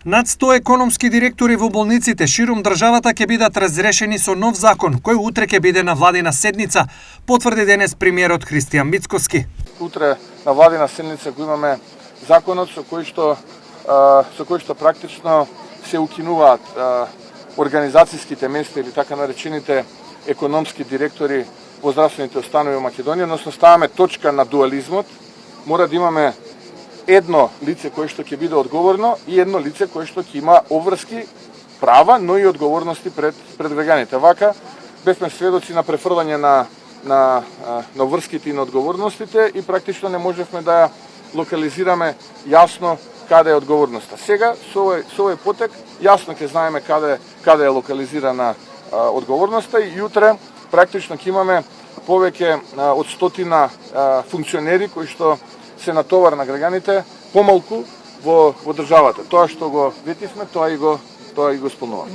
Над 100 економски директори во болниците ширум државата ќе бидат разрешени со нов закон, кој утре ќе биде на владина седница, потврди денес премиерот Христијан Мицкоски. Утре на владина седница го имаме законот со кој што практично се укинуваат организацијските места или така наречените економски директори во здравствените установи во Македонија, односно ставаме точка на дуализмот. Мора да имаме едно лице кое што ќе биде одговорно и едно лице кое што ќе има обврски, права, но и одговорности пред граѓаните. Вака бевме сведоци на префрлање на обврските и на одговорностите и практично не можевме да ја локализираме јасно каде е одговорноста. Сега со овој потек јасно ќе знаеме каде е локализирана одговорноста и утре практично ќе имаме повеќе од 100 функционери кои што се натовар на граѓаните помалку во државата. Тоа што го ветивме, тоа и го исполнуваме.